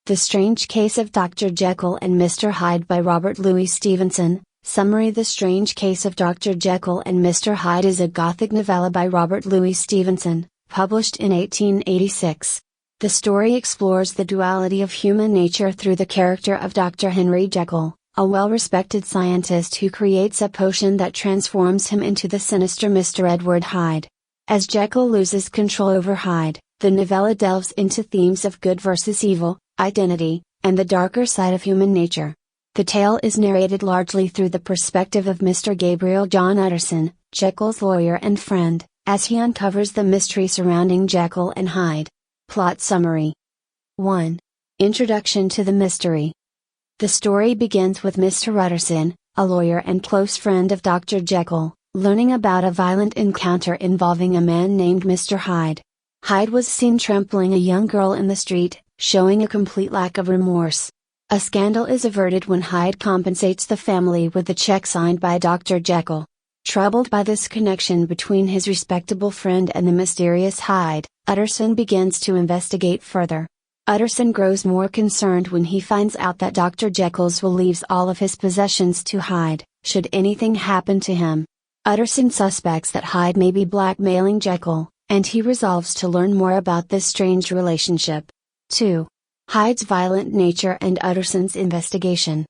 The Strange Case of Dr. Jekyll and Mr. Hyde by Robert Louis Stevenson. Summary: The Strange Case of Dr. Jekyll and Mr. Hyde is a Gothic novella by Robert Louis Stevenson, published in 1886. The story explores the duality of human nature through the character of Dr. Henry Jekyll, a well-respected scientist who creates a potion that transforms him into the sinister Mr. Edward Hyde. As Jekyll loses control over Hyde, the novella delves into themes of good versus evil, identity, and the darker side of human nature. The tale is narrated largely through the perspective of Mr. Gabriel John Utterson, Jekyll's lawyer and friend, as he uncovers the mystery surrounding Jekyll and Hyde. Plot summary. 1. Introduction to the mystery. The story begins with Mr. Utterson, a lawyer and close friend of Dr. Jekyll, learning about a violent encounter involving a man named Mr. Hyde. Hyde was seen trampling a young girl in the street, showing a complete lack of remorse. A scandal is averted when Hyde compensates the family with a check signed by Dr. Jekyll. Troubled by this connection between his respectable friend and the mysterious Hyde, Utterson begins to investigate further. Utterson grows more concerned when he finds out that Dr. Jekyll's will leaves all of his possessions to Hyde, should anything happen to him. Utterson suspects that Hyde may be blackmailing Jekyll, and he resolves to learn more about this strange relationship. 2. Hyde's violent nature and Utterson's investigation.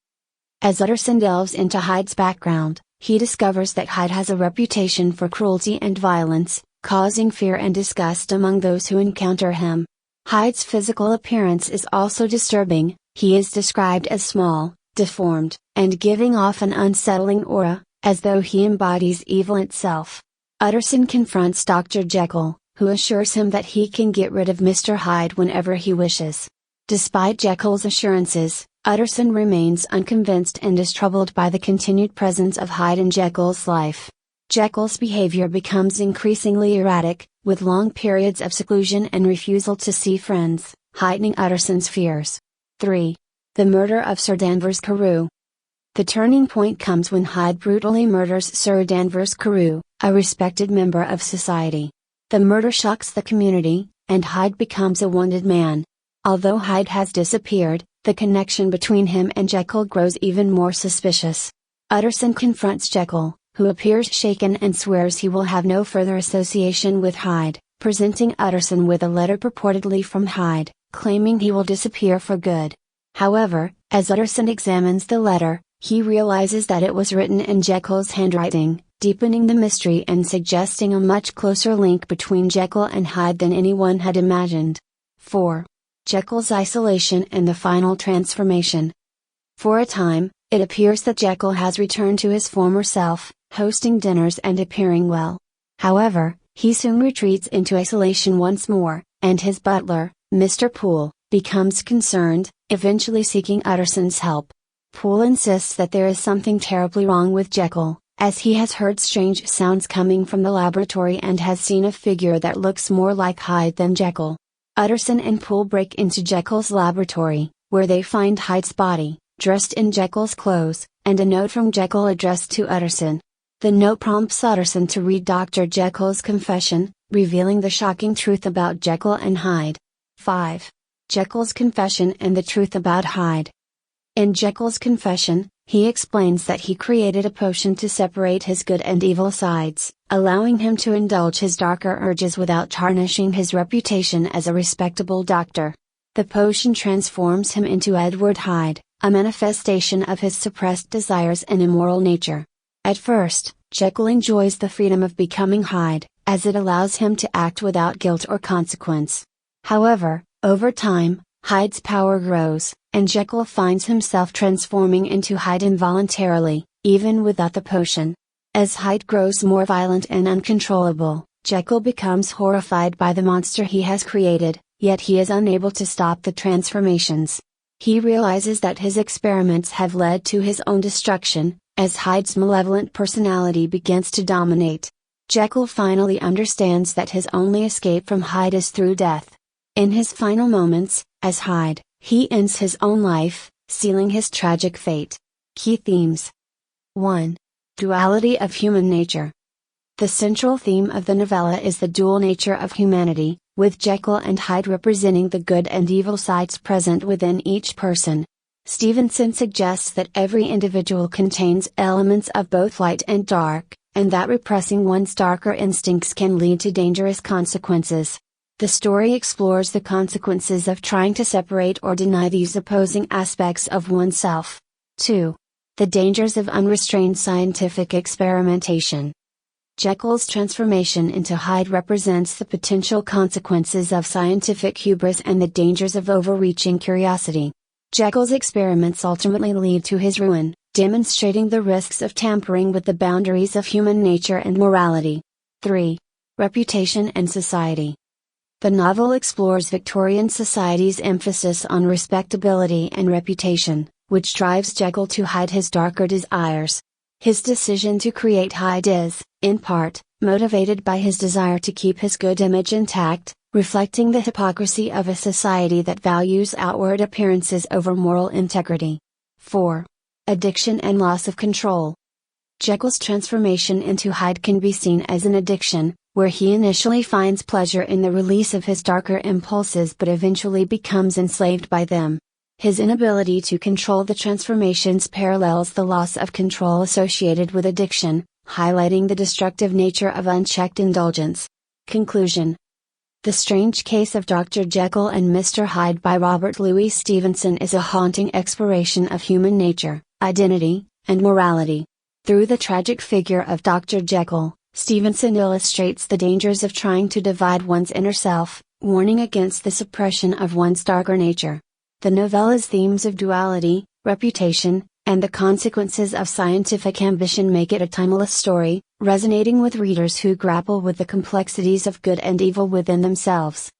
As Utterson delves into Hyde's background, he discovers that Hyde has a reputation for cruelty and violence, causing fear and disgust among those who encounter him. Hyde's physical appearance is also disturbing. He is described as small, deformed, and giving off an unsettling aura, as though he embodies evil itself. Utterson confronts Dr. Jekyll, who assures him that he can get rid of Mr. Hyde whenever he wishes. Despite Jekyll's assurances, Utterson remains unconvinced and is troubled by the continued presence of Hyde in Jekyll's life. Jekyll's behavior becomes increasingly erratic, with long periods of seclusion and refusal to see friends, heightening Utterson's fears. 3. The murder of Sir Danvers Carew. The turning point comes when Hyde brutally murders Sir Danvers Carew, a respected member of society. The murder shocks the community, and Hyde becomes a wounded man. Although Hyde has disappeared, the connection between him and Jekyll grows even more suspicious. Utterson confronts Jekyll, who appears shaken and swears he will have no further association with Hyde, presenting Utterson with a letter purportedly from Hyde, claiming he will disappear for good. However, as Utterson examines the letter, he realizes that it was written in Jekyll's handwriting, deepening the mystery and suggesting a much closer link between Jekyll and Hyde than anyone had imagined. 4. Jekyll's isolation and the final transformation. For a time, it appears that Jekyll has returned to his former self, hosting dinners and appearing well. However, he soon retreats into isolation once more, and his butler, Mr. Poole, becomes concerned, eventually seeking Utterson's help. Poole insists that there is something terribly wrong with Jekyll, as he has heard strange sounds coming from the laboratory and has seen a figure that looks more like Hyde than Jekyll. Utterson and Poole break into Jekyll's laboratory, where they find Hyde's body, dressed in Jekyll's clothes, and a note from Jekyll addressed to Utterson. The note prompts Utterson to read Dr. Jekyll's confession, revealing the shocking truth about Jekyll and Hyde. 5. Jekyll's confession and the truth about Hyde. In Jekyll's confession, he explains that he created a potion to separate his good and evil sides, allowing him to indulge his darker urges without tarnishing his reputation as a respectable doctor. The potion transforms him into Edward Hyde, a manifestation of his suppressed desires and immoral nature. At first, Jekyll enjoys the freedom of becoming Hyde, as it allows him to act without guilt or consequence. However, over time, Hyde's power grows, and Jekyll finds himself transforming into Hyde involuntarily, even without the potion. As Hyde grows more violent and uncontrollable, Jekyll becomes horrified by the monster he has created, yet he is unable to stop the transformations. He realizes that his experiments have led to his own destruction, as Hyde's malevolent personality begins to dominate. Jekyll finally understands that his only escape from Hyde is through death. In his final moments, as Hyde, he ends his own life, sealing his tragic fate. Key themes. 1. Duality of human nature. The central theme of the novella is the dual nature of humanity, with Jekyll and Hyde representing the good and evil sides present within each person. Stevenson suggests that every individual contains elements of both light and dark, and that repressing one's darker instincts can lead to dangerous consequences. The story explores the consequences of trying to separate or deny these opposing aspects of oneself. 2. The dangers of unrestrained scientific experimentation. Jekyll's transformation into Hyde represents the potential consequences of scientific hubris and the dangers of overreaching curiosity. Jekyll's experiments ultimately lead to his ruin, demonstrating the risks of tampering with the boundaries of human nature and morality. 3. Reputation and society. The novel explores Victorian society's emphasis on respectability and reputation, which drives Jekyll to hide his darker desires. His decision to create Hyde is, in part, motivated by his desire to keep his good image intact, reflecting the hypocrisy of a society that values outward appearances over moral integrity. 4. Addiction and loss of control. Jekyll's transformation into Hyde can be seen as an addiction, where he initially finds pleasure in the release of his darker impulses but eventually becomes enslaved by them. His inability to control the transformations parallels the loss of control associated with addiction, highlighting the destructive nature of unchecked indulgence. Conclusion. The Strange Case of Dr. Jekyll and Mr. Hyde by Robert Louis Stevenson is a haunting exploration of human nature, identity, and morality. Through the tragic figure of Dr. Jekyll, Stevenson illustrates the dangers of trying to divide one's inner self, warning against the suppression of one's darker nature. The novella's themes of duality, reputation, and the consequences of scientific ambition make it a timeless story, resonating with readers who grapple with the complexities of good and evil within themselves.